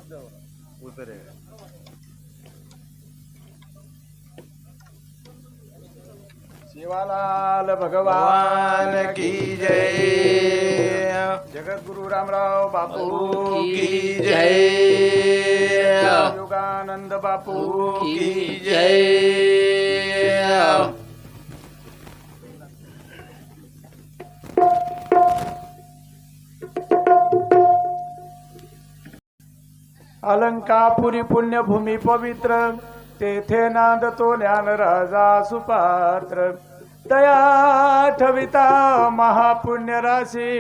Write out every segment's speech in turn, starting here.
उतरे शिवालाल भगवान की जय। जगत गुरु रामराव बापू की जय। योगानंद बापू की जय। अलंकापुरी पुण्यभूमी पवित्र तेथे नांदतो ज्ञान राजा सुपात्र तया ठविता महापुण्य राशी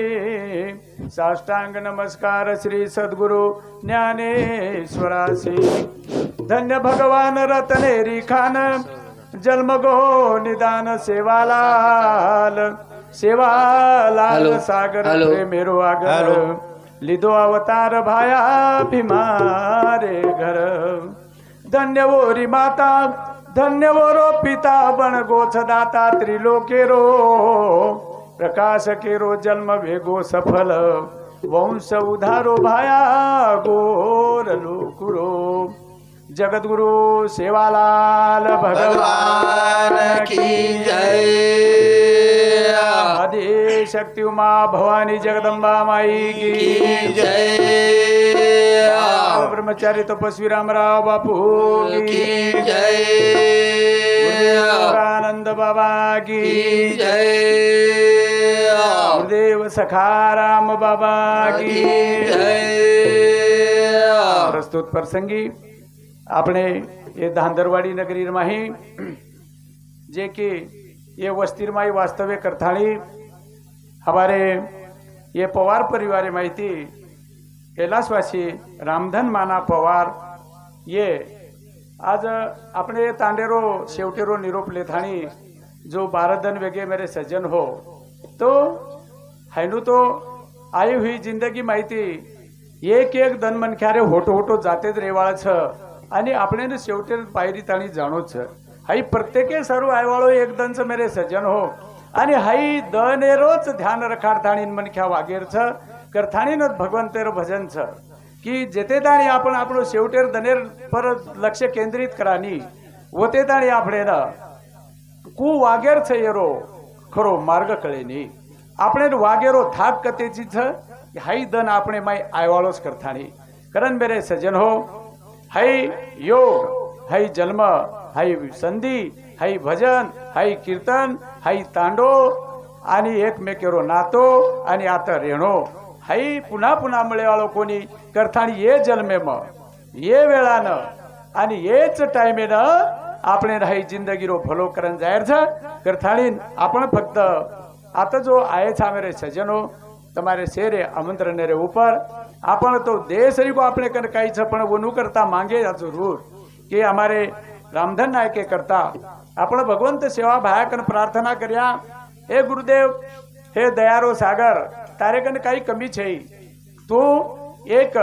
साष्टांग नमस्कार श्री सद्गुरु ज्ञानेश्वरासी। धन्य भगवान रत्नेरी खान जन्मगो निदान सेवालाल सेवालाल सागर मेरो आगर लिदो अवतार भाया भीमारे घर। धन्य वोरी माता धन्य वोरो पिता बण गोछ दाता त्रिलोकेरो प्रकाश केरो जन्म वेगो सफल वंश उधारो भाया गोर लोकुरो। जगद्गुरु सेवालाल भगवान की जय। आदि शक्ति उमा भवानी जगदम्बा माई की जय। ब्रह्मचारी तपस्वी रामराव बापू की जय। आनंद बाबा की जय। गुरुदेव सखाराम बाबा की जय। प्रस्तुत प्रसंगी આપણે એ ધાંધરવાડી નગરીમાં જે કે ये वस्तीरमाई वास्तव्य करथाळी हमारे ये पवार परिवार माहिती कैलासवासी रामधन माना पवार ये आज अपने तांडेरो शेवटेरो निरोप लेथाणी जो बारदन वेगे मेरे सज्जन हो तो हैनु तो आई हुई जिंदगी माहिती एक एक दन मनख्यारे होटो होटो जातेच रेवाळ छ आणि આપણે शेवटे पायरी ताणी जाणो छ हाई प्रत्येके सर्व आयवाळो एक दंच मेरे सज्जन हो आणि हाई दनेरोच ध्यान रखार्थाणी मनख्या वागेर छ करथाणी न भगवंतेर भजन छ की जेते दाणी आपण आपलो शेवटेर दनेर पर लक्ष केंद्रित करानी वते दाणी આપણે न कु वागेर छ येरो खरो मार्ग कळेनी આપણે वागेरो थाक कतेची छ हाई दन આપણે माई आयवाळोच करथाणी करन मेरे सज्जन हो हाई योग हाई जन्म हाई संधी हाई भजन हाई कीर्तन हाई तांडो आणि एकमेकेरो नातो आणि आता रेणो हाई पुन्हा पुन्हा मिळेवाळो कोणी करथाणी ये जन्मे म ये वेळानं आणि येच टाइमेनं આપણે हाई जिंदगीरो भलो करन जाहीर छ करथाणी आपण फक्त आता जो आहे छा मेरे सज्जनो તમારે શેરે આમંત્રણ રે ઉપર आपण तो देश को આપણે કર કાઈ છે પણ વનુ કરતા માંગે જરૂર કે અમારે रामधन नायके करता आपण भगवंत सेवा भायाकन प्रार्थना कर्या हे गुरुदेव हे दयारो सागर तारे कन काही कमी छे तू एक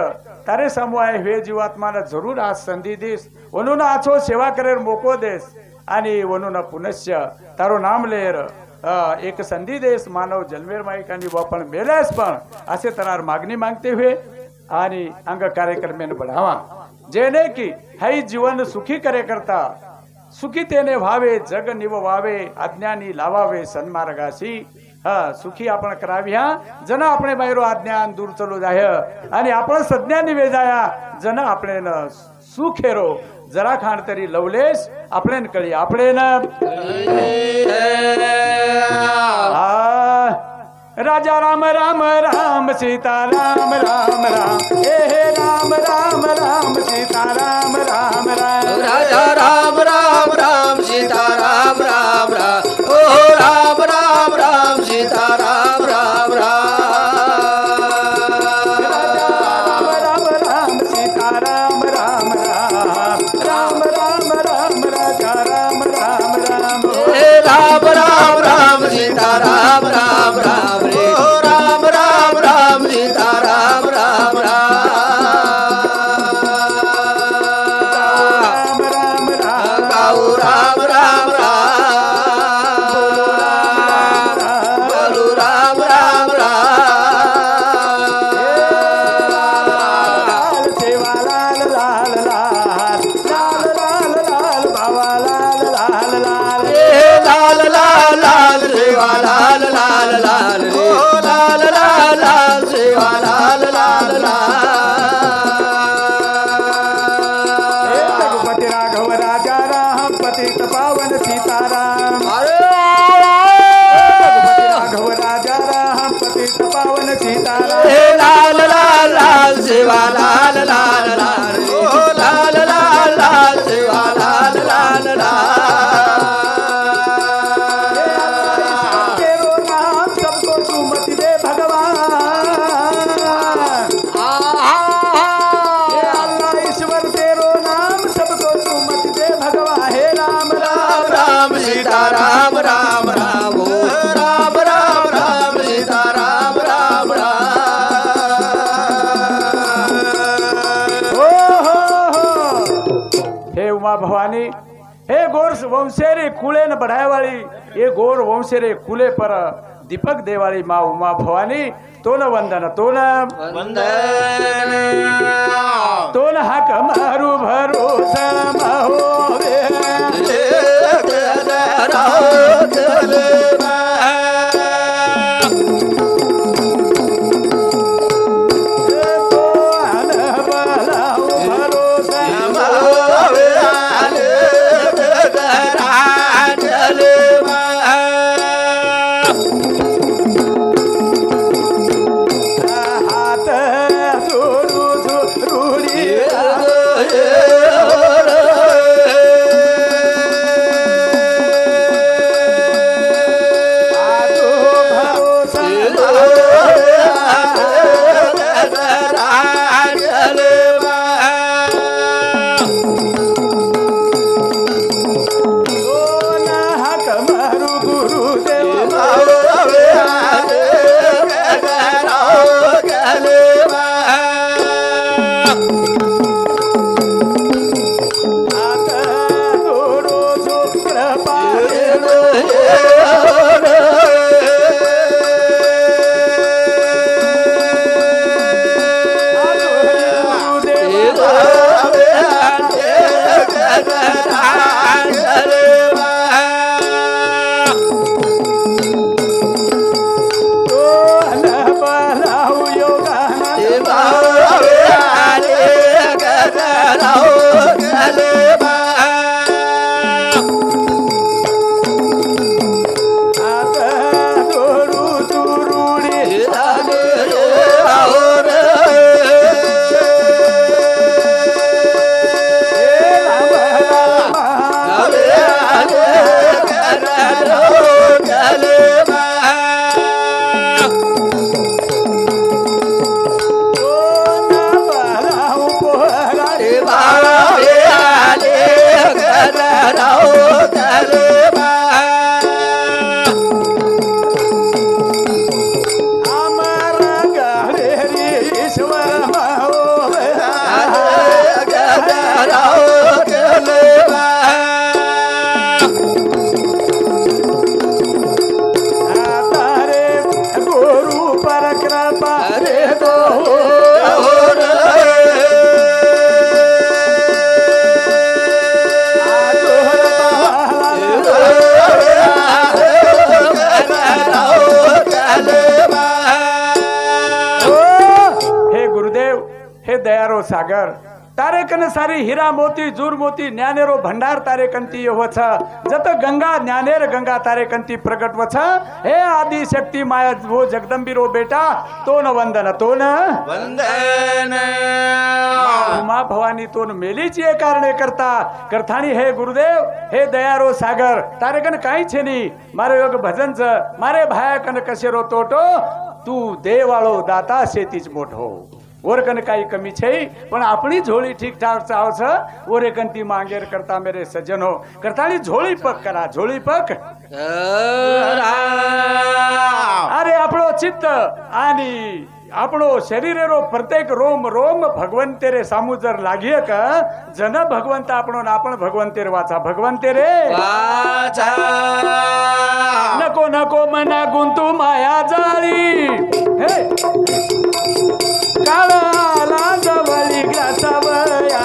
तारे समूह हे जीवात्माला जरूर आज संधी देस वनुना आछो सेवा करेर मोको देस आणि वनुना पुनश्य तारो नाम लेर एक संधी देश मानव जन्मेर माईकांनी पण मेल्यास पण असे तरार मागणी मागते हुए आणि अंग कार्यक्रमेन बढ़ावा जेने की हाई जीवन सुखी करे करता सुखी तेने व्हावे जग निववावे अज्ञानी लावावे सन्मार्गासी सुखी आपण कराव्या जन आपणे बाहेरो अज्ञान दूर चलो जाय आणि आपण सज्ञानी वेजाया जन आपणे न सुखेरो जरा खाण तरी लवलेस आपणेन कळी आपणेन राजा राम राम राम सीता राम राम राम हे राम राम राम सीता राम राम राम राजा राम राम राम सीता राम राम राम ओ राम राम राम सीता राम राम राम राम राम सीता राम राम राम राम राम राम राजा राम राम राम राम राम राम सीता राम राम राम रे राम राम राम सीता राम राम राम राम राम राम गाऊ रे कुळे न बढायवाळी ये गोर वंश रे कुले पर दीपक देवाळी मा उमा भवानी तोन वंदन तोन वंदन तोन हाक मारू भरोसा होवे सागर तारे कन सारी हीरा मोती जूर मोती ज्ञानेरो भंडार तारे कंती वछ जत गंगा ज्ञानेर गंगा तारे कंती प्रकट वछ हे आदि शक्ति माया वो जगदंबीरो बेटा तो न वंदन तो न वंदन उमा भवानी तो न मेलीच ये कारणे करता करथाणी हे गुरुदेव हे दयारो सागर तारे कन काई छे नी मारे योग भजन छ मारे भाया कन कशेरो तोटो तू देवाळो दाता शेतीच मोठो ओरकन काही कमी छे पण अपनी झोली ठीक ठाक चाव छ ओरेकन ती मांगेर करता मेरे सज्जनो करताली झोली पक करा झोली पक अरे आपणो चित्त आणि आपणो शरीरेरो प्रत्येक रोम रोम भगवंते रे सामू जर लागिये का जन भगवंत आपणो ना आपण भगवंते रे वाचा भगवंते रे वाचा नको नको मना गुंतू माया जाळी हे काळाला जवळी ग्रासावया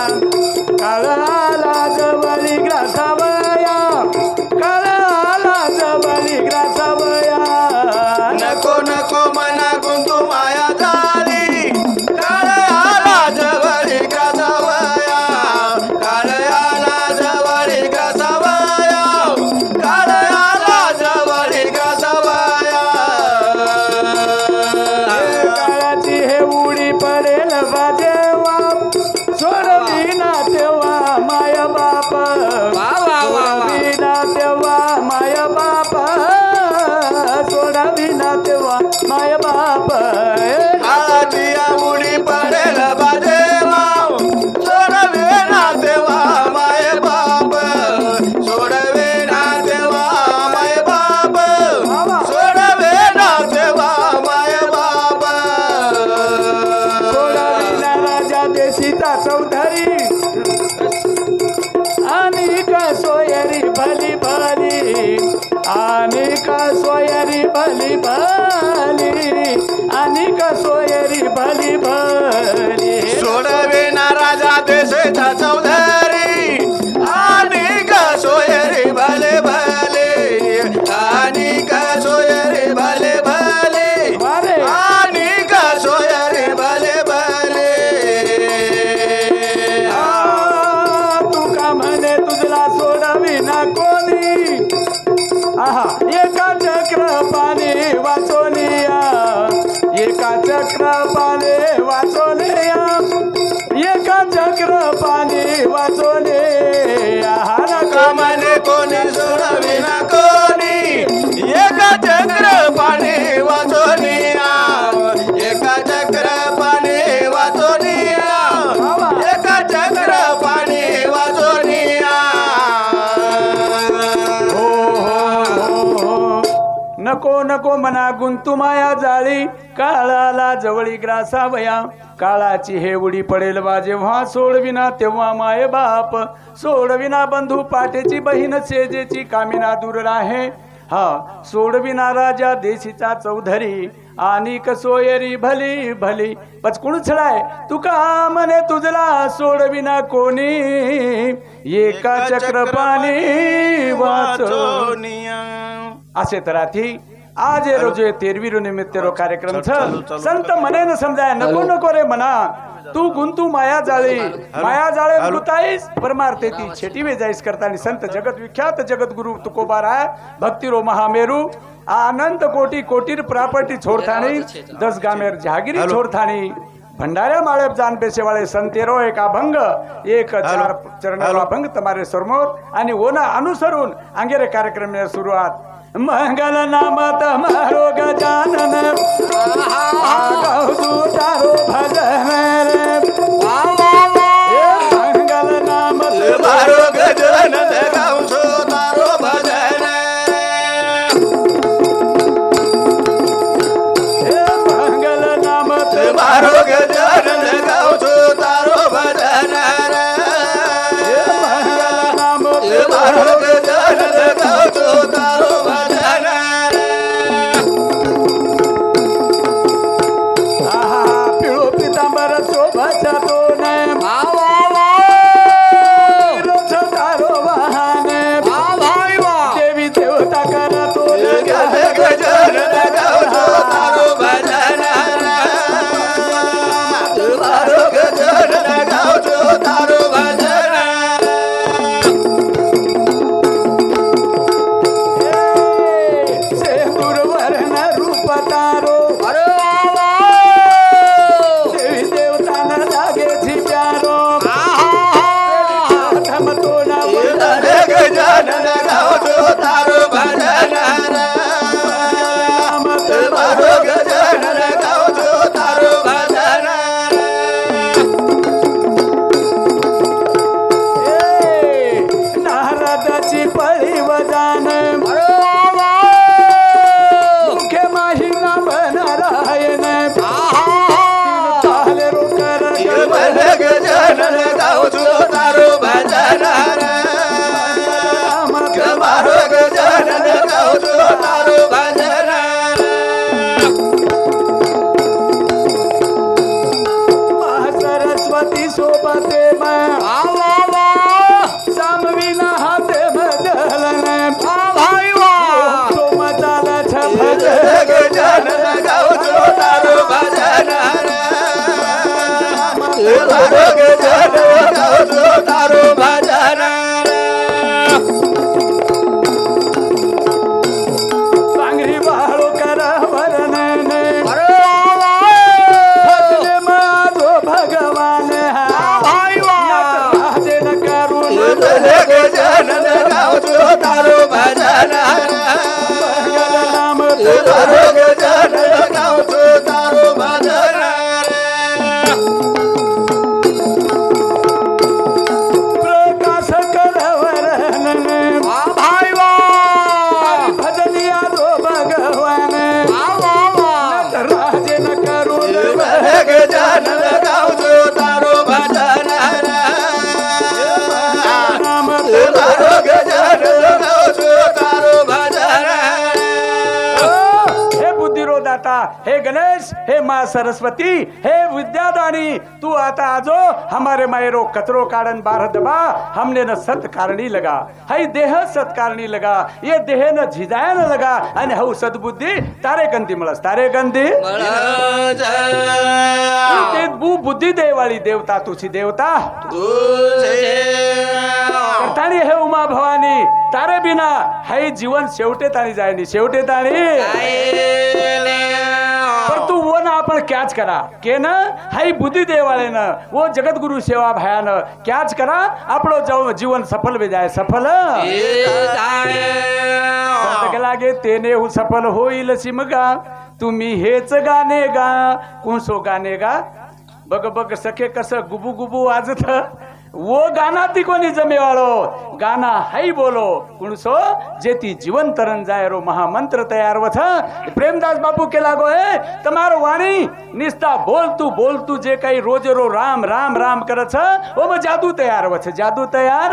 काळाला जवळी ग्रासावया काळाला जवळी ग्रासावया नको नको मना गुंतू माया झाली काळयाला जवळी ग्रासावया काळयाला जवळी ग्रासावया काळयाला जवळी ग्रासावया काळाची हे उडी पडेल बाजेवा सोडविना तेव्हा माय बाप सोडविना तेव्हा माय बाप सोडविना तेव्हा माय बाप काळाची उडी पडेल बाजेवा सोडविना तेव्हा माय बाप सोडविना तेव्हा माय बाप सोडविना तेव्हा माय बाप सोडविना राजा देशीचा चौधरी आणि का सोयरी भली भली अनेक सोयरी भली भली अनेक सोयरी भली भली सोडविना राजा देशाचा चौधरी अनेक सोयरे भले भले अनेक सोयरे भले भले वारे अनेक सोयरे भले भले तू का म्हणे तुझला सोडविना कोणी आहा एका चक्र पाने वाचोलिया एका चक्र पाने वाचोलिया एका चक्र पाने वाचोले आहा कामाने कोणी सोडविना कोणी एका चक्र पाणी वाचोनिया एका चक्र पाणी वाचोनिया एका चक्र पाणी वाचोनिया नको नको मना गुंतू माया जाळी काळाला जवळी ग्रासावया काळाची हे उडी पडेल बा जेव्हा सोडविना तेव्हा माय बाप सोडविना बंधू पाटेची बहीण सेजेची कामिना दूर राहे हा सोडविना राजा देशीचा चौधरी आणि सोयरी भली भली पचकुण छळाय तुका म्हणे तुझला सोडविना कोणी एका चक्रपाणी वाचोनिया असे तराथी आज ये रोज 13 निमित्त रो कार्यक्रम छ संत मने न समजाय नको नको रे मना तू गुंतू माया जाळे गुताईस परमार्थे ती छेटी वे जाईस करतानी संत जगत विख्यात जगत गुरु तुकोबा राय भक्ती रो महामेरू अनंत कोटी कोटीर प्रॉपर्टी छोड़थानी 10 गामेर जहागिरी छोड़थानी भंडारा माळेब जान पेशे वाले संतेरो एक अभंग 1000 चरणारो अभंग तुम्हारे सरमोर आणि ओना अनुसरून अंगेरे कार्यक्रम में शुरुआत मंगल नाम तमारो गजानन तारो भजन मंगल नाम मारो गजानन गाऊसो तारो भजन मंगल नाम मारो गजानन गाऊसो तारो भजन मंगल नाम मारो गजानन गाऊसो तारो भजन पिळो पितांबर शोभाचा तो तारो वाहन देवी देवता करा तो गजानन गाऊसो तारो भजन मारो गजानन गाऊसो तारो भजन सेंदूर वर्ण रूप तारो देवी देवता न लागे झिप्यारो प्रथम तो ना गजानन गाऊसो तारो भजन मारो गजानन गाऊसो तारो भजन नारदाची पळी वजान मुख्य माही नाम नारायण ताले रोकर गजानन गाऊसो तारो भजन मारो गजानन गाऊसो तारो भजन सरस्वती सोबते सामविना हाते भजलन सोमचाल भज गजानन गाऊसो तारो भजन मारो गजानन गाऊसो तारो भजन पांघरी बाळो करा वर्णन भजले माझो भगवान राजे न करून गजानन गाऊसो तारो भजन नाम मारो गजानन गाऊसो तारो भजन प्रकाश कर वर्णन भजनिया तो भगवान राजे न करून गजानन गाऊसो तारो भजन नाम मारो गजानन गाऊसो तारो भजन माता, हे गणेश, हे माँ सरस्वती, हे विद्यादानी, तू आता आजो हमारे मायरो कचरो काढन बार दबा, हमने न सत कारणी लगा, हाई देह सत कारणी लगा, ये देह न झिजाया न लगा, आणि हऊ सद्बुद्धी तारे गंधी मळस, तारे गंधी ते बुद्धी देवाळी देवता, तुझी देवता करतानी हे उमा भवानी, तारे बिना हाई जीवन शेवटे ताणी जायनी, शेवटे ताणी पर तू वो ना आपण क्याच करा के न हाई बुद्धी देवाळे न वो जगद्गुरु सेवा भयान क्याच करा, आपलो जीवन सफल वे जाय, सफल लागे तेने हु सफल होईल सिमगा, तुम्ही हेच गाणे गा, कोणसो गाणे गा, बघ बघ सखे कसं गुबू गुबू वाजत, वो गाना ती कोणी जमेवाळो, गाना हाई बोलो कुणसो जेती जीवन तरन जाय रो महामंत्र तयार वथ, प्रेमदास बापू के लागो है तमारो वाणी निस्ता बोल तू जे काही रोज रो राम राम राम करछ, ओ म जादू तयार वथ, जादू तयार,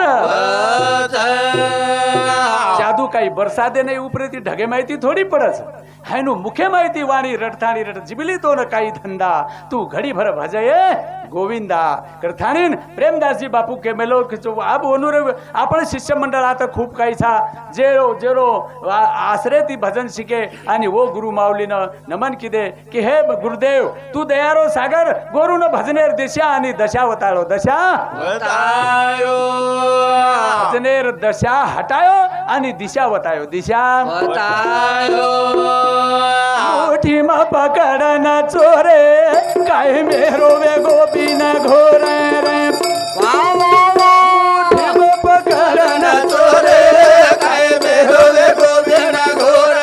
जादू काही बरसादे नाही उपरेती ढगे माहिती थोडी पडच, हायनु मुखे माहिती वाणी रटथाणी रट जिबिली तो न काही धंदा, तू घडी भर भजये गोविंदा करथानीन प्रेमदासजी बापू के मेलो अब ओनुरे आपण शिष्य मंडळ आता खूप काही छा जेरो जेरो आसरे ती भजन शिके, आणि वो गुरु माऊलीनं नमन किदे की हे गुरुदेव तू दयारो सागर गोरुन भजनेर दिशा आणि दशा वताळो, दशा भजनेर दशा हटायो आणि दिशा वतायो, दिशा मोठी मा पकडन चोरे काय मेरो वे गोपीन घोर रे, पकडन चोरे काय मेरो वे गोपीन घोर,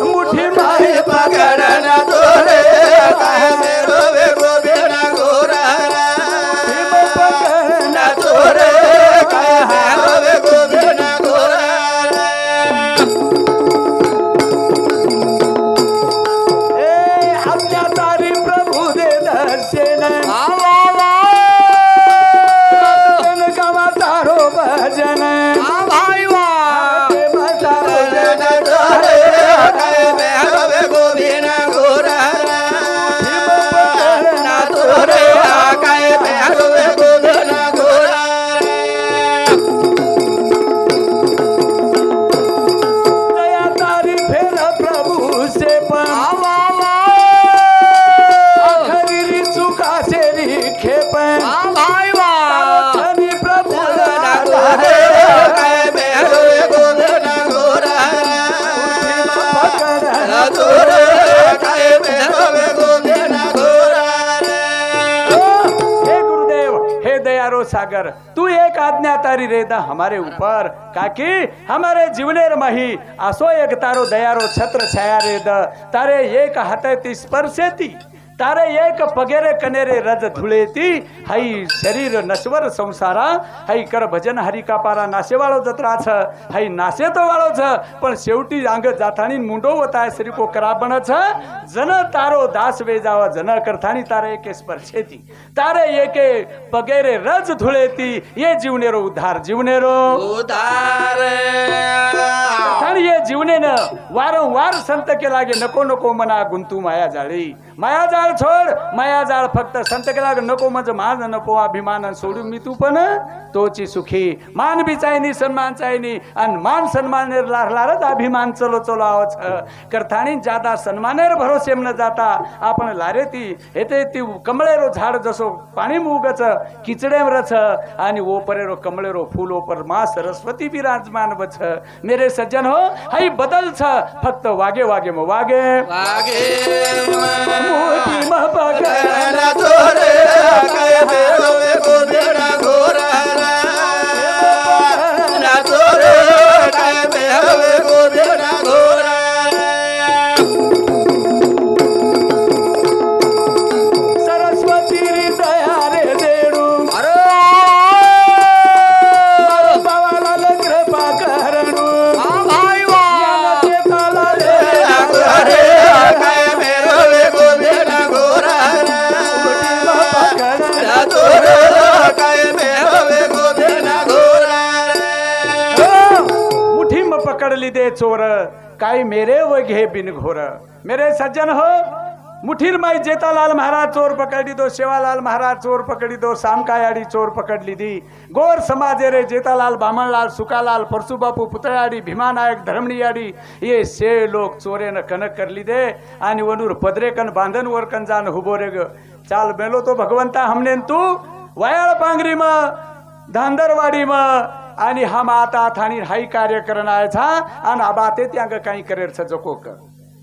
मुठी माही पकडन चोरे काय मेरो वे गोपीन घोर, पकडन चोरे काय मेरो वे गोपीन घोर, सागर तू एक आज्ञा तारी रेदा हमारे ऊपर, काकी हमारे जीवनेर मही आसो एक तारो दयारो छत्र छाया रेद, तारे एक हाते स्पर्शेती, तारे एक पगेरे कनेरे रज धुळेती, हाई शरीर नश्वर संसारा, हाई कर भजन हरी का पारा नाशेवाळो जत्रा छ, हाई नाशे तो वाळो छ, पण शेवटी अंग जातानी मुंडो वताय सरी को कराबण छ, जन तारो दास वेजावा जन करथानी तारे एक स्पर्शेती, तारे एके पगेरे रज धुळेती, ये जीवनेरो उद्धार, जीवनेरो उद्धार, आणि ये जीवनेनं वारंवार संत के लागे नको नको मना गुंतू माया जाळी, माया जाळ छोड, माया जाळ फक्त संत के लागे नको मज मान नको अभिमान सोडून मी तू पण तोची सुखी, मान बी चायनी सन्मान चायनी, आणि मान सन्मानेर लारलारच अभिमान चलो चलो आवच करथानी, जादा सन्मानेर भरोसे न जाता आपण लारे ती येते ती कमळेरो झाड जसो पाणी मुगच किचडे रच, आणि ओ परेरो कमळेरो फूल ओपर माँ सरस्वती विराजमान बच, मेरे सज्जन हो हाई बदल छ फक्त वागे वागे म वागे वागे मोती म पगडना तोरे काय मेरो वे गोदेना घोरा ना तोरे काय मेरो वे गोदेना घोरा, सरस्वती री दया रे देडू अरे बाबाला कृपा करणू भाई वा ताला रे अरे काय मेरो वे गोदेना घोरा ना तोरे काय कर लिदे चोर काई मेरे व घे बिन घोर। मेरे सज्जन हो, मुठीर माई जेतालाल महाराज चोर पकड़ी दो, सेवालाल महाराज चोर पकड़ी दो, सामकायाड़ी चोर पकड़ लीधी। गोर समाजे रे जेतालाल, बामणलाल, सुकालाल, परशुबापू, पुतळाडी, भीमानायक, धरमणीयाडी ये से लोग चोरे न कनक कर लीधे आणि वनूर पदरेकन बांधन वर कन जान हुबो रे ग। चाल मेलो तो भगवंता हमने तू वयाळ पांगरी म धांदरवाडी म आणि हम आता थानी हाई कार्य करणायचा आणि आबाते त्यांग काही करेर सजको क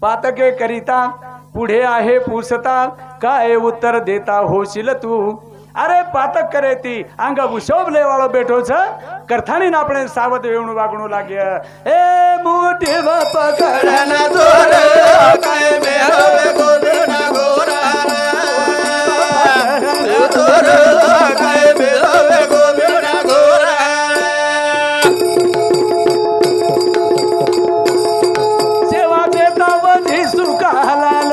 पातके करिता पुढे आहे पुसता काय उत्तर देता होशील तू। अरे पातक करे ती अंग उशोभले वाळो बेठो छ करथाणी आपण सावध येऊन वागणू लाग्य। ए मुठी पकडना चोर काय मेहवे गोदना गोरा चोर काय मेहवे गोदना गोरा। सेवा देता वधी सुखालाल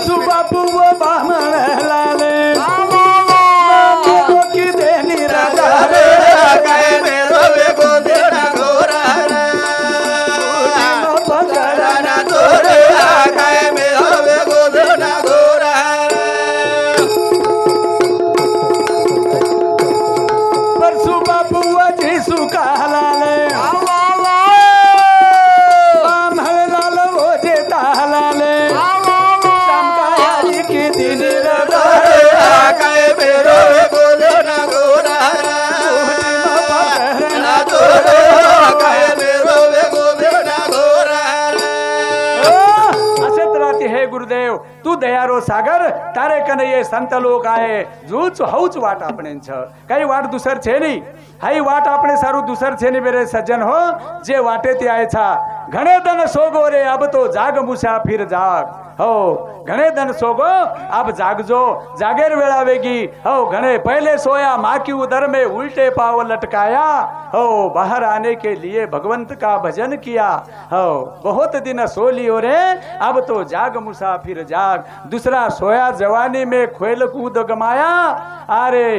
सुबापू व बामण लाल की देनी राजा काय मेहवे गोदना गोरा पकडना चोर काय मेहवे गोदना गोरा। परसू बापू वधी सुखालाल बामण लाल वो देता लाल समकायाली की दिनी राजा काय मेहवे गोदना गोरा चोर काय मेहवे गोदना गोरा। असेच राहते हे गुरुदेव तू दयारो सागर तारे कनये संत लोक आहे जूच हौच वाट आपणेच काही वाट दुसर छे नहीं हाई वाट आपणे सारू दुसर छे नहीं। मेरे सज्जन हो जे वाटे ते आहे छा घणे दन सोगो रे अब तो जाग मुसा फिर जाग हो घणे दन सोगो अब जागजो जागेर वेळा वेगी हो घणे पहले सोया माँ की उदर में उल्टे पाव लटकाया हो बाहर आने के लिए भगवंत का भजन किया हो बहुत दिन सो लियो रे अब तो जाग मुसाफिर जाग। दूसरा सोया जवानी में खोल कूद गमाया अरे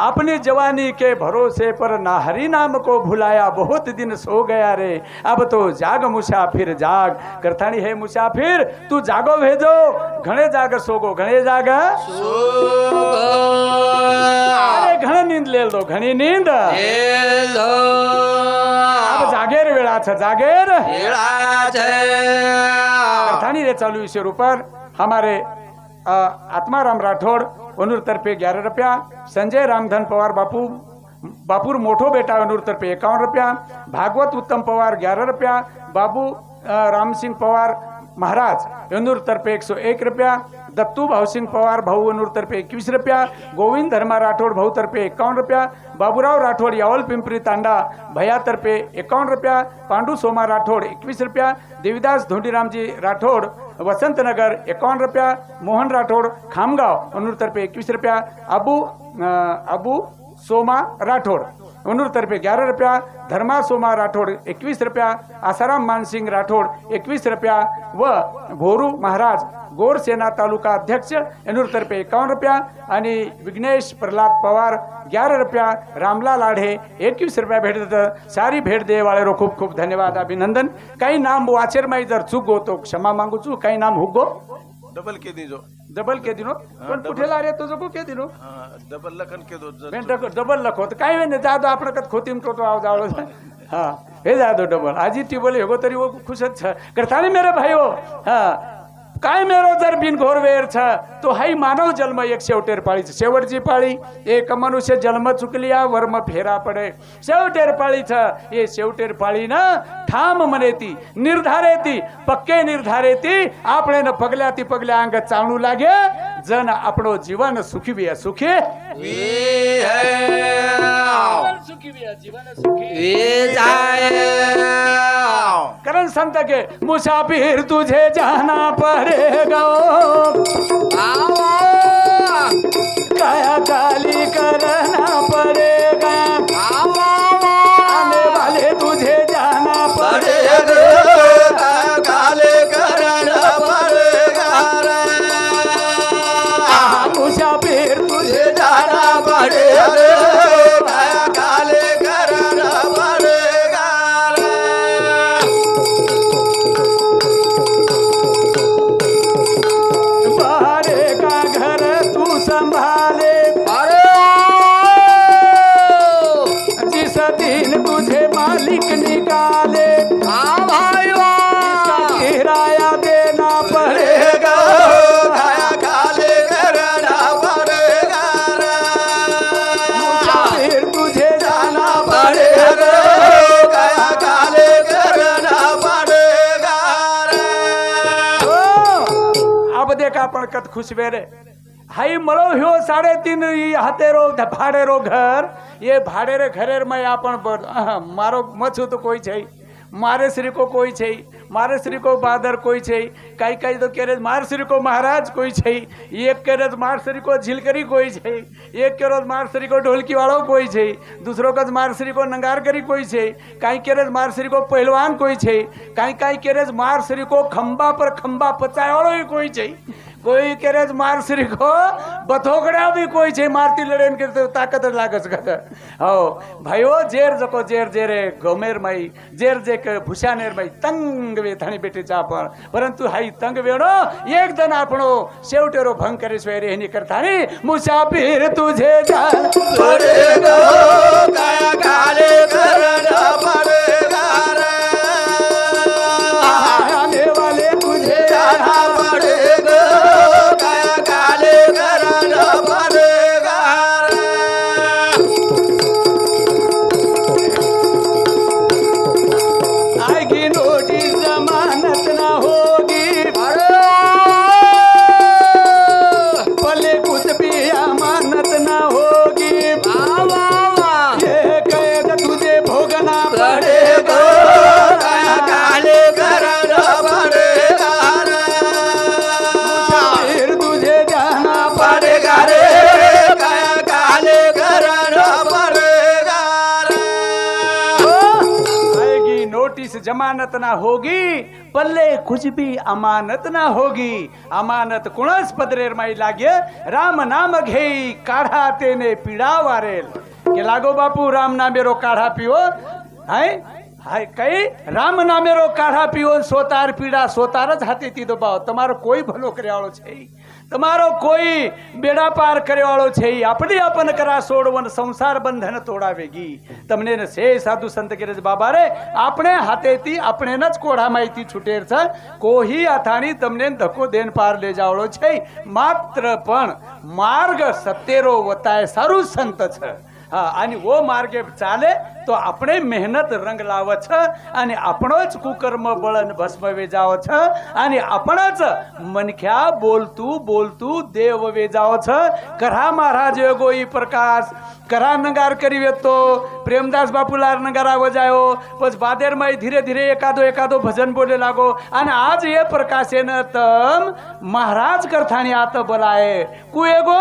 अपनी जवानी के भरोसे पर ना हरि नाम को भुलाया बहुत दिन सो गया रे अब तो जाग मुसाफिर जाग। करथाणी है मुसाफिर तू जागो भेजो घणे जाग सोगो घणे जाग अरे घणे नींद ले लो घणी नींद अब जागेर वेळा छ जागेर करथाणी रे चालू ईश्वर ऊपर हमारे आत्माराम राठौड़ वनूर तरफे 11 रुपया, संजय रामधन पवार बापूर मोठो बेटा वनूर तरफे 51 रुपया, भागवत उत्तम पवार 11 रुपया, बाबू राम सिंह पवार महाराज वनूर तरफे 101 रुपया, दत्तू भावसिंह पवार भाऊ वनूर तरफे 21 रुपया, गोविंद धर्मा राठौड़ भाऊ तरफे 51 रुपया, बाबूराव राठौड़ यावल पिंपरी तांडा भैया तरफे 51 रुपया, पांडू सोमा राठौड़ 21 रुपया, देवीदास धोंडीरामजी राठौड़ वसंतनगर 51 रुपया, मोहन राठौड़ खामगाव वनूर तरफे 21 रुपया, अबू सोमा राठौड़ वनूर तरफे 11 रुपया, धर्मा सोमा राठौड़ 21 रुपया, आसाराम मानसिंग राठौड़ 21 रुपया व भोरू महाराज गोर सेना तालुका अध्यक्ष वनूर तरफे 51 रुपया आणि विघ्नेश प्रल्हाद पवार 11 रुपया, रामलाल आढे 21 रुपया भेट देतं। सारी भेट दे वाले रो खूप खूप धन्यवाद अभिनंदन। काही नाम वाचेर माई जर चूक होतो क्षमा मागू छू, काही नाम हुगो डबल के दीजो डबल के दिनो पण कुठेला रे तुझं को के दिनो डबल लखन के दो डबल लखो तर काही नाही जादो आपण कत खोतीम तो जावळो हा हे जादो डबल आजी टिबल हेगो तरी वो खुशच छ करतानी मेरे भाई हो हा काय मेरो जर बिन घोर वेर छ तो हाई मानव जन्म एक शेवटेर पाळी शेवटची पाळी एक मनुष्य जन्म चुकलिया वर्म फेरा पडे शेवटेर पाळी छ ये शेवटेर पाळी ना ठाम मनेती निर्धारेती पक्के निर्धारेती आपणे न पगल्या अंग चालू लागे जन आपणो जीवन सुखी भी है सुखी सुखी भी है जीवन सुखी करण संत के मुसाफिर तुझे जाना पड़ेगा काया काली करना पड़ेगा आने वाले तुझे जाना पड़ेगा काले करना पड़ेगा मुसाफिर तुझे जाना पड़ेगा काले करना पड़ेगा। पण कत खुश वेरे हाई मळो ह्यो 3.5 हातेरो भाड़ेरो घर ये भाड़ेरे घरेर में आपण मारो मछु तो कोई छै मारे श्री को कोई छै मारे श्री को बादर कोई छै काई काई तो कह मार श्री को महाराज कोई छै एक कह मार श्री को झिलकरी कोई छै एक कह मार श्री को ढोलकी वालों कोई छै दूसरों का मार श्री को नंगारकरी कोई छै काई कह मार श्री को पहलवान कोई छै काई काई कह मार श्री को खंबा पर खंबा पचाए वालों ही कोई छै कोई कह मार श्री को बथोकड़ा भी कोई छे मारती लड़ेन के तो ताकत लागस गत हो भाइयो जेर जको जेर जेरे गोमेर माई जेर जे के भूषानेर माई तंग वे थाणी बेटे चापण परंतु हाई तंग वेणो एक दन आपणो शेवटेरो भंग करे स्वेरे हेनी करतानी मुसाफिर तुझे जान पड़ेगा काया काले करना पड़ेगा रे आने वाले तुझे जाना पड़ेगा काया काले करना पड़ेगा रे आएगी नोटिस जमानत ना होगी भले कुछ भी अमानत ना होगी ये कैद तुझे भोगना पड़ेगा काया काले करना पड़ेगा रे फिर तुझे जाना पड़ेगा रे काया काले करना पड़ेगा रे आएगी नोटिस जमानत ना होगी पल्ले कुछ भी अमानत ना होगी अमानत कुणस पदरेर माई लागे राम नाम घेई काढ़ा तेने पीड़ा वारेल के लागो बापू राम नामेरो काढ़ा पियो हाय हाय कई राम नामेरो काढ़ा पियो सोतार पीड़ा सोतार ज हाथे थी दबाओ તમારો કોઈ ભલો કર્યાળો છે તમારો કોઈ બેડા પાર કર્યાળો છે આપણી આપન કરા સોડવન સંસાર બંધન તોડાવેગી તમને ને સે સાધુ સંત કે બાબા રે આપણે હાથેથી આપણે ન જ કોઢા માહિતી છૂટેર છે કોઈ અથાણી તમને ધક્કો દેન પાર લે જાવળો છે માત્ર પણ માર્ગ સત્યેરો વતાય સારું સંત છે હા અને વો માર્ગે ચાલે તો આપણે મહેનત રંગ લાવે છે અને આપણો જ કુકર્મ બળન ભસ્મ વેજાવો છે અને આપણો જ મનખ્યા બોલતું બોલતું દેવ વેજાવો છે કરા મહારાજ ગોઈ પ્રકાશ કરા નગાર કરી વેતો પ્રેમદાસ બાપુલાર નગારા વજાયો પછી બાદેરમાં ધીરે ધીરે એકાદો ભજન બોલે લાગો અને આજ એ પ્રકાશે ન તમ મહારાજ કરથાણી આત બોલાય કુએગો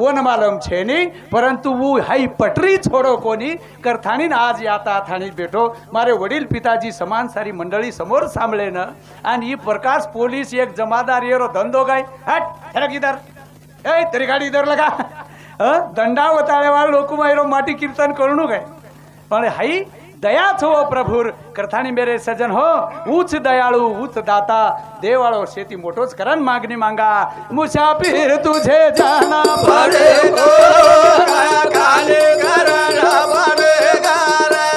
ઓન માલમ છે ની પરંતુ वो हाई पटरी छोड़ो कोनी करथाणी आज याता थाणी बेठो मारे वडील पिताजी समान सारी मंडळी समोर सांभळे न आणि प्रकाश पोलीस एक जमादार येरो धंधो गाय हट हेरक इधर ए तेरी गाडी इधर लगा दंडा वताळे वाळ लोक मायरो माटी कीर्तन करणू गाय पण हाई दया छो प्रभुर करथाणी मेरे सजन हो ऊंच दयाळू ऊंच दाता देवाळो शेती मोठोच करन मागणी मांगा मुसाफिर तुझे जाना पड़ेगा काया काले करना पड़ेगा रे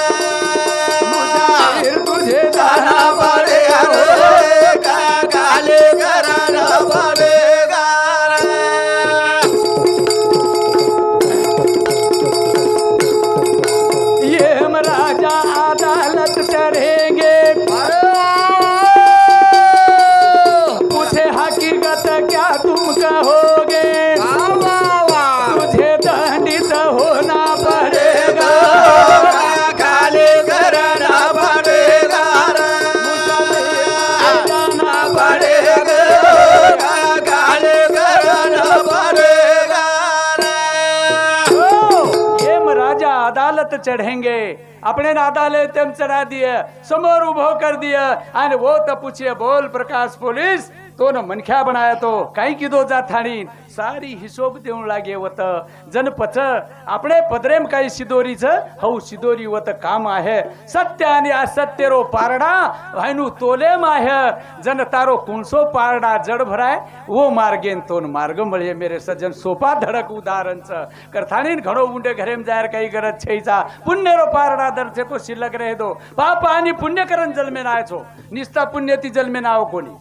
मुसाफिर तुझे जाना पड़ेगा रे काया काले करना पड़ेगा रे ये हम राजा अदालत चढ़ेंगे पूछे हकीकत क्या तुम कहोगे तुझे दंडित होना पड़ेगा काया काले करना पड़ेगा रे जाना पड़ेगा काया काले करना पड़ेगा रे ये हम राजा अदालत चढ़ेंगे अपने ने अदालत में चढ़ा दिए समोर उभो कर दिया आणि वो तो पूछे बोल प्रकाश पोलीस तो न मनख्या बनाया तो काही किदो जा थाणी सारी हिशोब देऊन लागे वत जनपच आपणे पदरेम काही सिदोरीच हौ सिदोरी वत काम आहे सत्य आणि असत्य रो पारडा हायनु तोलेम आहे जन तारो कुणसो पारडा जड भराय वो मार्गेन तोन मार्ग मळे मेरे सज्जन सोपा धडक उदाहरणच करथाणीन घणो उंडे घरेम जायर काही गरज छैचा पुण्य रो पारडा दरचे को शिल्लक रहे दो पाप आणि पुण्य करन जन्मे नायचो निस्ता पुण्यती जन्मे नाव कोणी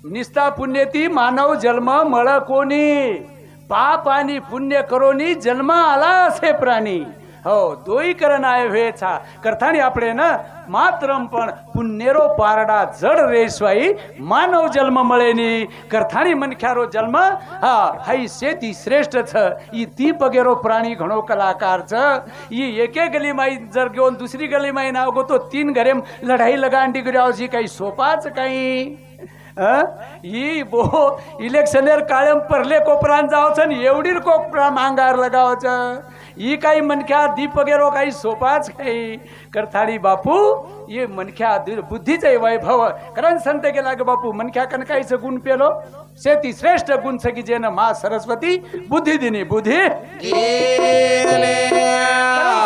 निस्ता पुण्यती मानव जन्म मळ कोणी पाप आणि पुण्य करोनी जन्म आला असे प्राणी हो दोई करण आय वेचा करतानी આપણે ને માત્રમ પણ પુણ્યરો પારડા જડ રેસવાઈ માનવ જન્મ મળેની કરથાણી મનખ્યારો જન્મ હા હઈ સેતી શ્રેષ્ઠ छ ઈ ती પગેરો પ્રાણી ઘણો કલાકાર छ ઈ એકે ગલીમાં જર ગયો દૂસરી ગલીમાં ના ગયો તો तीन ઘરે લડાઈ લગાંડી કર્યા છે કઈ સોપાच કઈ ई बो इलेक्शनेर कायम परले कोपरान जाव छ ने एवढी कोपरा मांगार लगाव छ ई काही मनख्या दीप वगैरे काही सोपाच काही करथाडी बापू ये मनख्या बुद्धीचे वैभव कारण संत गेला ग बापू मनख्या कन काहीच गुण पेलो शेती श्रेष्ठ गुण सकी जेन मा सरस्वती बुद्धी दिनी बुद्धी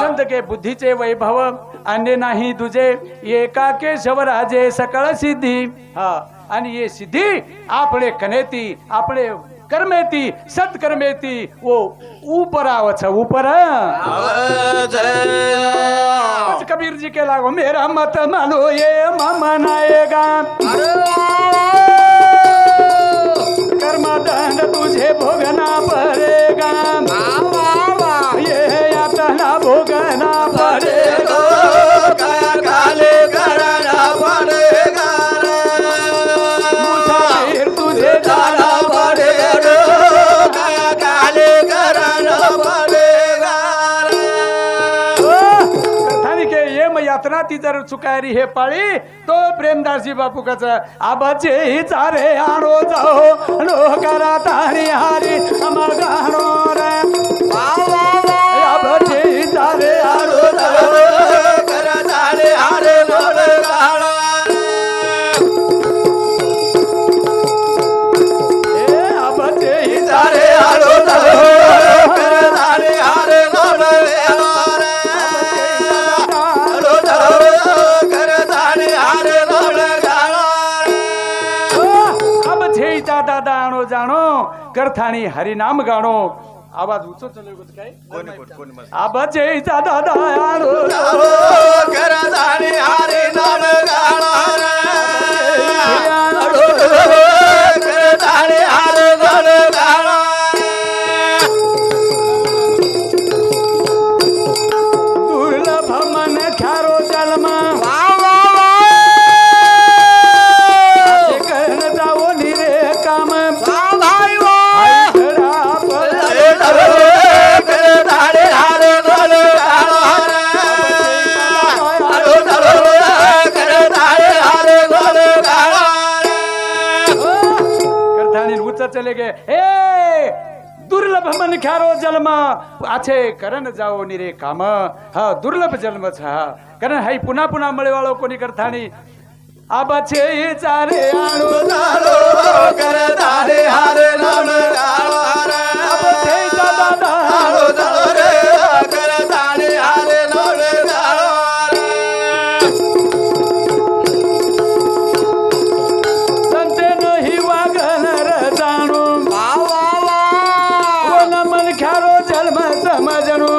संत के बुद्धीचे वैभव अन्य नाही तुझे एका केशवराजे सकळ सिद्धी हा आणि ये सिद्धी आपणे कनेती आपणे कर्मेती सत्कर्मेती वो ऊपर आवच ऊपर कबीर जी के लागो मेरा मत मानो ये मनाएगा कर्म दंड तुझे भोगना पड़ेगा ये यातना भोगना पड़ेगा काले करना पड़ेगा तुझे जाना पड़ेगा काले करना पड़ेगा कथानी के ये मैं यातना ती जर चुकायरी हे पाळी तो प्रेमदासजी बापू कच आबाचे ही चारे आणो जाओ नो करा ताणी हारी अमर गाणो रे आबाचे ही चारे आणो जाओ करा ताणी हारे लोड गाणो चारे आलो करताने हारे लोड गाणो करताने हारे लोड गाणो अब छे दादा आणो जाणो करथाणी हरिनाम गाणो आवाज ऊंचो चलो काय कोणी मस्त अब छे दादा आणो करताने हारे लोड गाणो करताने हारे लोड गाणो दुर्लभ मन ख्यारो जन्म करण जाओ निरे काम करताने हारे लोड गाणो करताने हारे लोड गाणो करथाणी ऊंचा चले गए हे दुर्लभ मन ख्यारो जन्म आछे करण जाओ निरे काम हा दुर्लभ जन्म छ कारण हाई पुन्हा पुन्हा मळेवाळो कोणी करथाणी आबाचे चारे आणो जालो करताने हारे लोड गाणो आबाचे दादा आलो जालो रे करताने हारे लोड गाणो संते नाही वागनर जाणो कोण मन ख्यारो जन्म समजणो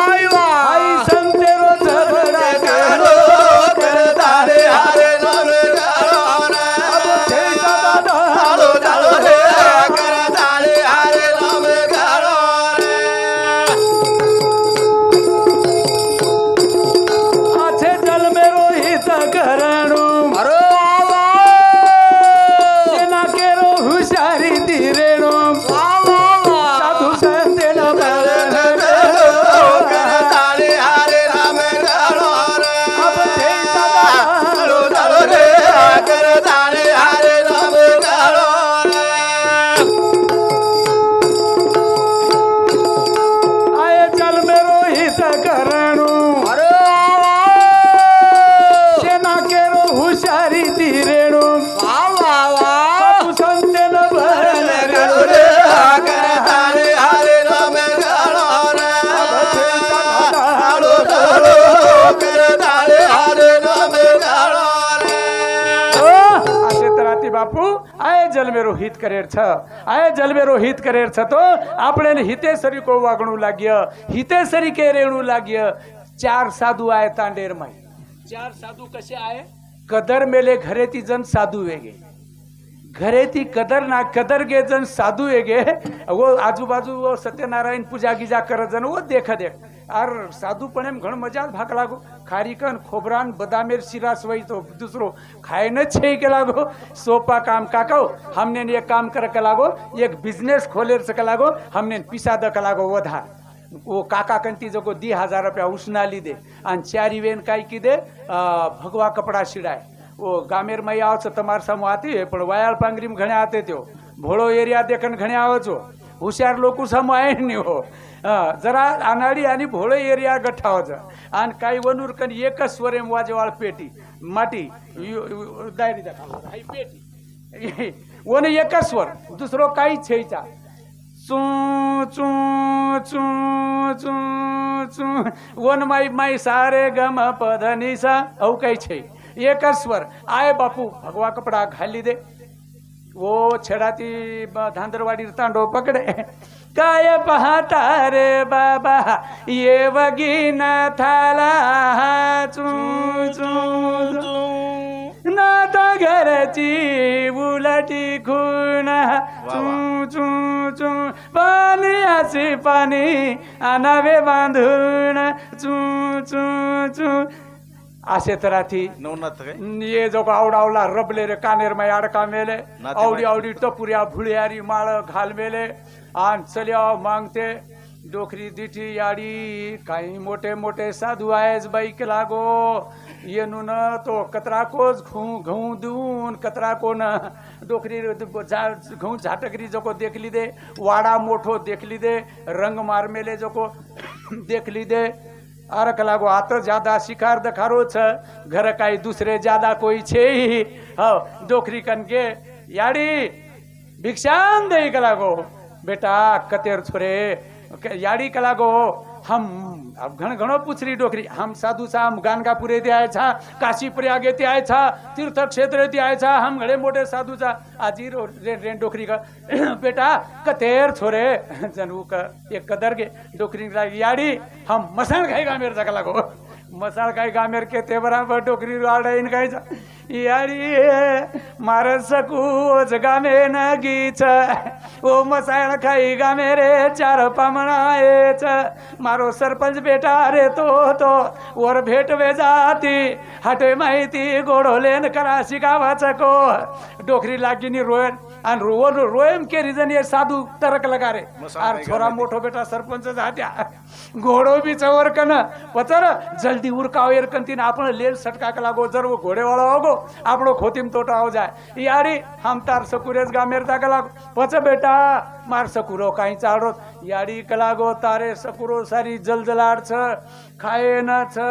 आई संते रोज बडा गाणो करताने हारे लोड गाणो आबाचे दादा आलो जालो रे करताने हारे लोड गाणो आछे जल मेरो हित करणो सेना केरो हुशारी दिरेणो साधु संतेन बलन करताने हारे राम गाणो आबाचे दादा आलो जालो रे करताने हारे राम गाणो आय जल मेरो हित करणो सेना केरो हुशारी दिरेणो साधु संतेन बलन करताने हारे राम गाणो आलो जालो करताने हारे राम गाणो असे तर आती बापू आय जलमेरो हित करेर छ आय जलमेरो हित करेर छ तो આપણે हितेसरी को वागणू लाग्य हितेसरी के रेणू लाग्य चार साधू आय तांडेर माई चार साधू कसे आय कदर मेले घरे ती जन साधू वेगे घरे ती कदर ना कदर गे जन साधू वेगे वो आजूबाजू वो सत्यनारायण पूजा गिजा कर जन वो देख आर साधू पण एम घण मजा भाग लागो खारीकन खोबरान बदामेर शिरास वही तो दूसरो खाए न छे के लागो सोपा काम काको हमने एक काम कर के लागो एक बिजनेस खोले के लागो हमने पिसा द के लागो वधा वो काका कंती जो को 10,000 रुपया उसना ली दे आणि चारी वेन काय की दे भगवा कपड़ा सिड़ाए वो गामेर में आओ छो तमार सामू आती है पण वायाल पांगरी में घणे आते त्यो भोळो एरिया देखन घणे आવો છો हुशार लोक सामू आहे नहीं हो जरा अनाड़ी आणि भोळो एरिया गठाव छ आणि काही वनूर कन एक स्वरे वाजवाळ पेटी माटी दायरी देखा हाई पेटी वने एक स्वर दुसरो काही छेचा चू चू चू चू चू वन माई सारे गम पधनी सा औ काही छे एक स्वर आए बापू भगवा कपड़ा घाली दे वो छेड़ाती धांदरवाड़ी तांडो पकड़े काय पाहता रे बाबा ये वगीन थाला चू चू नाता घरची उलटी खून चू चू चू पाणी आसी पाणी आणावे बांधून चू चू चू असे तराथी नवनाथ काय ये जो आवडावला रबले रे कानेर में अडका मेले नाते आवडी आवडी टपुऱ्या भुळ्यारी माळ घाल मेले आन चल्या मागते डोकरी दिठी याडी काही मोठे मोठे साधू आहेस बाईक लागो येनून तो कतरा कोच घऊ देऊन कतरा कोण डोकरी घऊ झाटकरी जो देखली दे वाडा मोठो देखली दे रंग मार मेले जो देखली दे अरक लागो आता ज्यादा शिकार दखारो छ घर काही दुसरे ज्यादा कोई छे ही हो डोकरी कन के याडी भिक्षान दे लागो बेटा कतेर छोरे याडी कलागो हम अब घण घणो पूछरी डोकरी हम साधु साम गानगापुरे ते आए छा काशी प्रयागे ते आए छा तीर्थ क्षेत्र ते आए छा हम घणे मोटे साधु छा आजी रे डोकरी का बेटा कतेर छोरे जनू का एक कदर के डोकरी याडी हम मसान खाई गामेर जका लागो मसाल काय गामेर के ते बराबर डोकरी राडाईन काय याडी मार सकूच गामे न गीच ओ मसाळ खाई गामे रे चार पामणाएच मारो सरपंच बेटा रे तो वर भेटवे जाती हटे माहिती गोडोलेन कराशी गावाच को डोकरी लागिनी रोयन आणि रोयम के रिजन ये साधू तरक लगा रे आर छोरा मोठो बेटा सरपंच जात्या घोडो बी चवर कन पचर जल्दी उरकाव एरकंतीन आपण लेल सटका का लागो जर वो घोड़े वाला होगो आपणो खोतीम तोटा हो जाए यारी हम तार सकुरेज गामेर ता कलागो पच बेटा मार सकुरो काही चाडो याडी कलागो तारे सकुरो सारी जलजलाड छ खाए न छ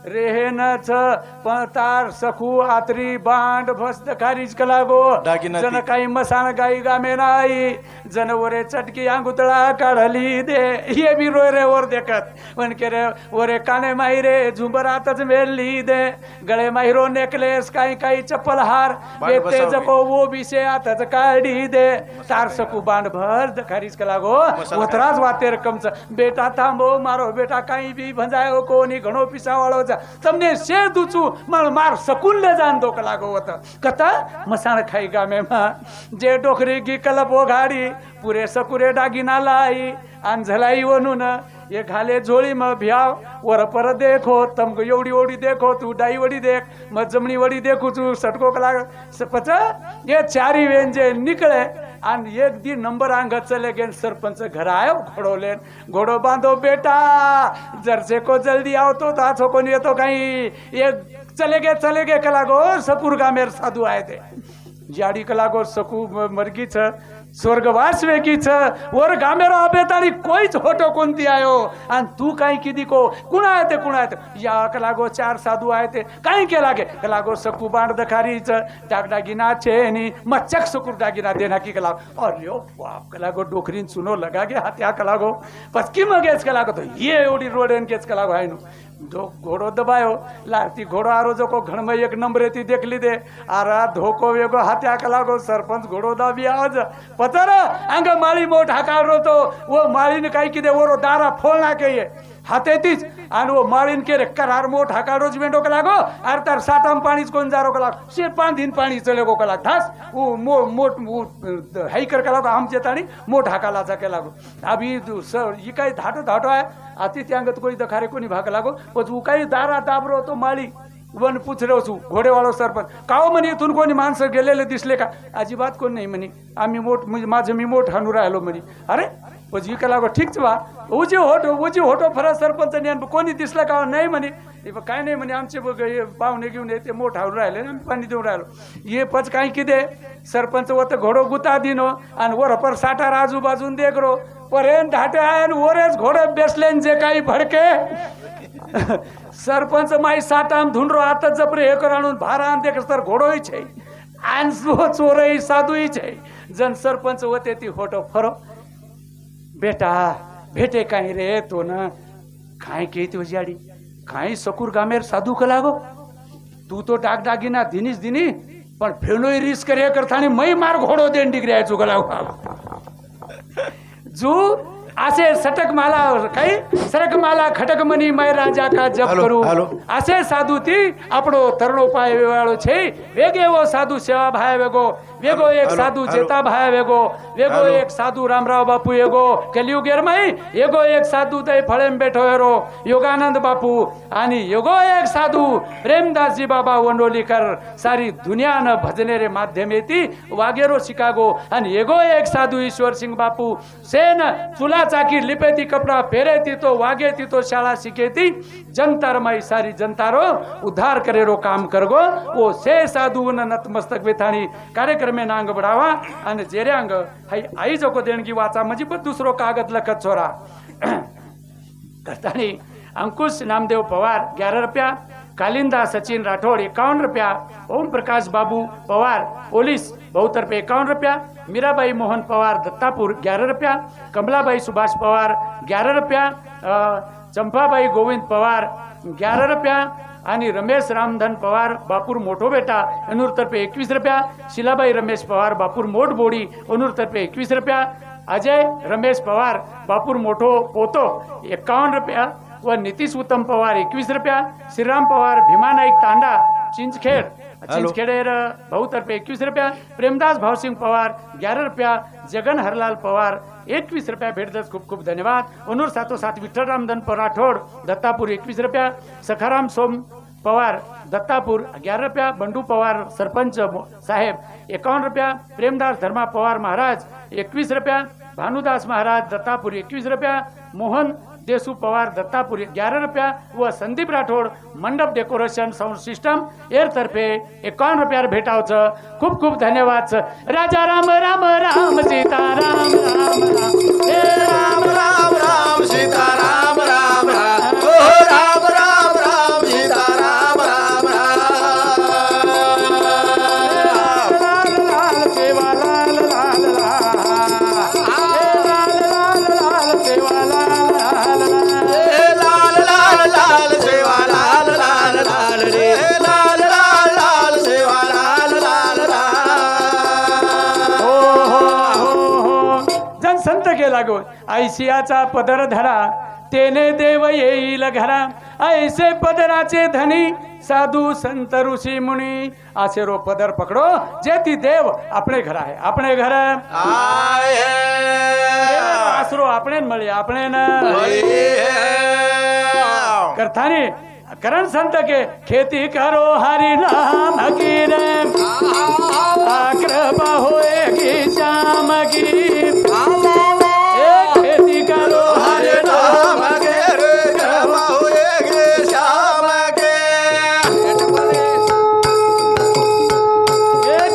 रेहे न छ पण तार सकू आतरी बांड भस्त खारीज कलागो जन काही मसान गाई गामे नाही जनवरे चटकी अंगुतळा काढली दे ये भी रोय रे वर देखत पण के रे वरे काने माही रे झुंबरातच मेली दे गळे माहिरो नेकलेस काही काही चप्पल हार बेते जको वो बिसे आतच काढी दे तार सकू बांड भर खारीज कलागो वतराज वाते रकमच बेटा थांबो मारो बेटा काही बी भंजायो कोणी घणो पिसावाळो जा तमने शे दुचू मळ मार सकूनले जान दो कलागो वत कता मसाण खाई गामे मा जे डोकरी गी कलपो गाडी पुरे सकुरे दागिना लाई आन झलाई वनून ये घाले झोळी म भ्याव वर पर देखो तमको एवढी ओढी देखो तू डाई वडी देख म जमणी वडी देखू तू सटको कला पच ये चारी वेन जे निकळे आणि एक दी नंबर आंग चले गेन सरपंच घर आयो घोडो लेन घोडो बांधो बेटा जरसे को जल्दी आओ तो ताछो कोण येतो काही एक चले गे कलागो सकूर गामेर साधू आए थे जाडी कलागो सकू मरगी छ स्वर्गवास वेगी छ वर गामेरो आबेताली कोईच होटो कोणती आयो आणि तू काही किदी को कुणा येते या कलागो चार साधू आए थे काही के लागे कलागो सकू बांड दखारी छ डागडागिना छेनी मच्चक सकुर डागिना देना की कलागो और यो बाप कलागो डोकरीन सुनो लगा गे हात्या कलागो पस्की मगेच कलागो तो ये एवढी रोडेन केच कलागो आयनु घोडो दबायो लाती घोडो आरो जो को घण में एक नंबर ती देखली दे आरा धोको वेगो हात्या कलागो सरपंच घोडो दाबी आज पतर अंग माळी मोठ हाकारो तो वो माळी ने काही किदे वरो दारा फोलना के हाथे तीच आणि वो माळीन के रे करार मोठ हाकाडो ज वेंडो का लागो अर तार साटाम पाणी कोण जारो का लाग शेर 5 दिन पाणी चले को का लाग धास वो मोठ हाई कर का लागो आमचे ताणी मोठ हाकाला जा के लागो अभी सर ये काही धाटो आहे अति त्यांगत कोणी दखारे कोणी भाग लागो पण तू काही दारा दाबरो तो माळी वन पूछलो छू घोडेवाळो सरपंच काव म्हणे इथून कोणी माणसं गेलेले दिसले का अजिबात कोण नाही म्हणे आम्ही माझं मी मोठ हाणू राहिलो म्हणे अरे जी का लागो ठीकच वा उजी होटो फरक सरपंच कोणी दिसलं का नाही म्हणे काय नाही म्हणे आमचे पाहुणे घेऊन येते मोठ हाणू राहिले आम्ही पाणी देऊन राहिलो ये पच काय किदे सरपंच वत घोडो गुता दिनो आणि वर पर साठार आजूबाजून देखरो पर्यंत ढाटे आहे आणि वरच घोडे बेसले जे काही भडके सरपंच माई साटाम धुंडरो आता जपरे हे कर आणून भारा आण देख सर घोडोही छै आन चोरही साधुही छै जन सरपंच होते ती फोटो फरो बेटा भेटे काही रे तो न काय के ती वजाडी काय सकुर गामेर साधू का लागो तू तो डागडागिना दिनीच दिनी पण फेनोई रिस्क करे करतानी मै मार घोडो देन डिग्री आहे चुका लागो जू असे सटक माला काही सरक माला खटक मनी मैं राजा का जप करू असे साधू ती આપણો તરણો પાય વેવાળો છે વેગે એવો સાધુ સેવા ભાય વેગો એક સાધુ જેતા ભાય વેગો એક સાધુ રામરાવ બાપુ એગો કલિયુગ એરમાઈ એગો એક સાધુ તઈ ફળેમ બેઠો એરો યોગાનંદ બાપુ आणि एगो एक साधू प्रेमदासजी बाबा वंडोलीकर सारी दुनिया न भजने रे माध्यम येती वागेरो शिकागो आणि एगो एक साधू ईश्वर सिंग बापू सेन चुला चाकी लिपेती कपड़ा पेरेती तो वागेती तो शाळा शिकेती जनता रमाई सारी जनतारो उद्धार करेरो काम करगो वो से साधू न नतमस्तक वेथाणी कार्यक्रमे नांग बढावा आणि जेऱ्यांग हाई आई जको देणगी वाचा म्हणजे पण दुसरो कागद लखत छोरा करतानी अंकुश नामदेव पवार 11 रुपया कालिंदा सचिन राठौड़ 51 रुपया ओम प्रकाश बाबू पवार पोलिस बहुतर्फे 51 रुपया मीराबाई मोहन पवार दत्तापुर 11 रुपया कमलाबाई सुभाष पवार 11 रुपया चंपाबाई गोविंद पवार 11 रुपया आणि रमेश रामधन पवार बापूर मोठो बेटा अनूरतर्फे 21 रुपया शिलाबाई रमेश पवार बापूर मोठ बोडी अनूरतर्फे 21 रुपया अजय रमेश पवार बापूर मोठो पोतो 51 रुपया व नितीश उत्तम पवार 21 रुपया श्रीराम पवार भीमानाईक तांडा चिंचखेडेर बहुतर्फे 21 रुपया प्रेमदास भावसिंग पवार 11 रुपया जगन हरलाल पवार 21 रुपया भेट दस खूप खूप धन्यवाद ओनूर 707 विठ्ठल रामधन राठौड़ दत्तापुर 21 रुपया सखाराम सोम पवार दत्तापुर 11 रुपया बंडू पवार सरपंच साहेब 51 रुपया प्रेमदास धर्मा पवार महाराज 21 रुपया भानुदास महाराज दत्तापुर 21 रुपया मोहन देसू पवार दत्तापुर 11 रुपया व संदीप राठौड़ मंडप डेकोरेशन साउंड सिस्टम एर तर्फे 51 रुपयार भेटावचं खूप खूप धन्यवाद राजा राम राम राम सीता राम राम राम हे राम राम राम सीता राम राम राम ओ राम राम राम सीता राम राम राम लाल सेवा लाल लाल लाल लाल लाल सेवा लाल लागो ऐसियाचा पदर धरा तेने देव येईल घरा ऐसे पदराचे धनी साधू संत ऋषी मुनी आसे रो पदर पकड़ो जेती देव अपने घर आहे अपने घर आसरो अपने मळे अपने न करतानी करण संत के खेती करो हरि नाम की रे कृपा होएगी श्याम की खेती करो हरि नाम के कृपा होएगी श्याम के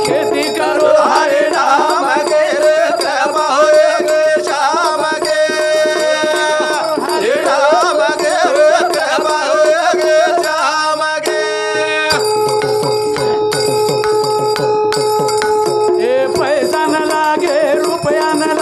खेती करो हरि नाम के कृपा होएगी श्याम के हरि नाम के कृपा होएगी श्याम के पैसा न लागे रुपया न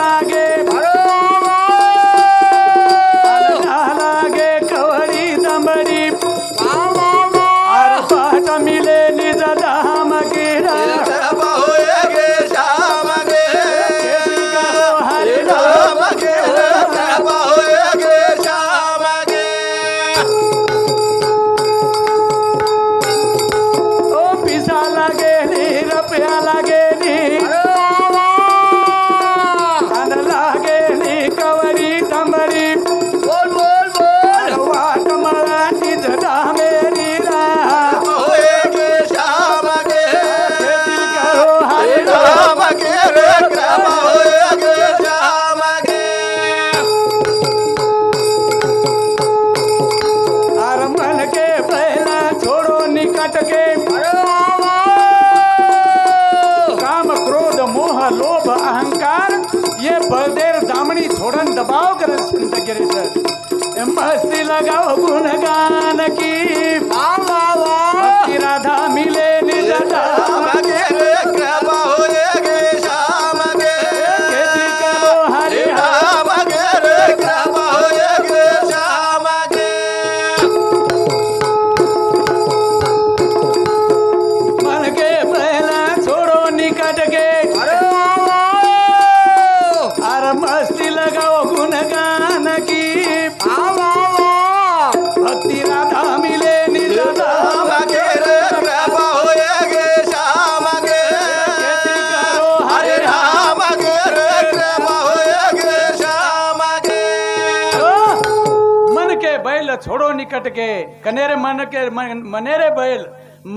निकट के कनेरे मनेरे बैल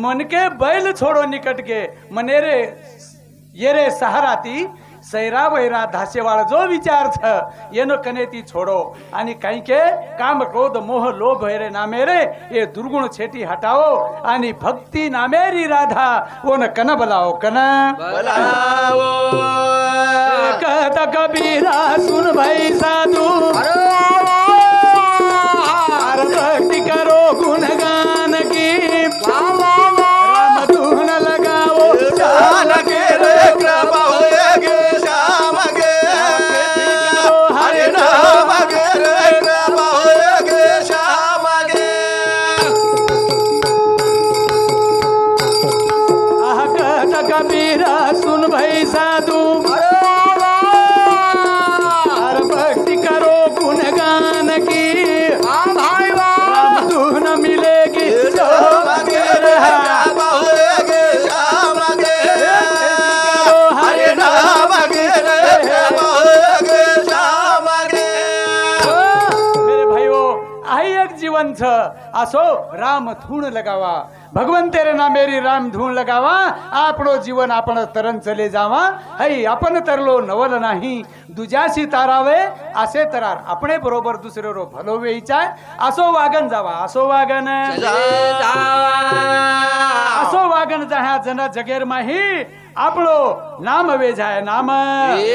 मन के बैल छोड़ो निकट के मनेरे ये रे सहाराती सैरा वैरा धासेवाळ जो विचार छ येनो कनेती छोड़ो आणि काही के काम क्रोध मोह लोभ हेरे नामेरे ये दुर्गुण छेटी हटाओ आणि भक्ती नामेरी राधा ओन कन बलाओ कन बलावो कहता कबीरा सुन भाई साधु हर भक्ति करो गुणगान की राम धुन लगाओ चाल के रे कृपा होएगी श्याम गे हरे नाम गे रे कृपा होएगी श्याम गे आह कहता कबीरा सुन भाई साधु हर भक्ति करो गुणगान की राम धुन मिलेगी श्याम गे रे कृपा होएगी श्याम गे हरे नाम गे रे कृपा होएगी श्याम गे मेरे भाइयों आई एक जीवन छ असो राम धून लगावा भगवन तेरे ना मेरी राम धून लगावा आपणो जीवन आपण तरन चले जावा हई आपण तरलो नवल नाही दुजाशी तारावे असे तरार आपणे बरोबर दुसरे रो भलो वेईचाय असो वागन जावा असो वागन असो वागन जहा जन जगेर माही आपलो नाम वेजाय नाम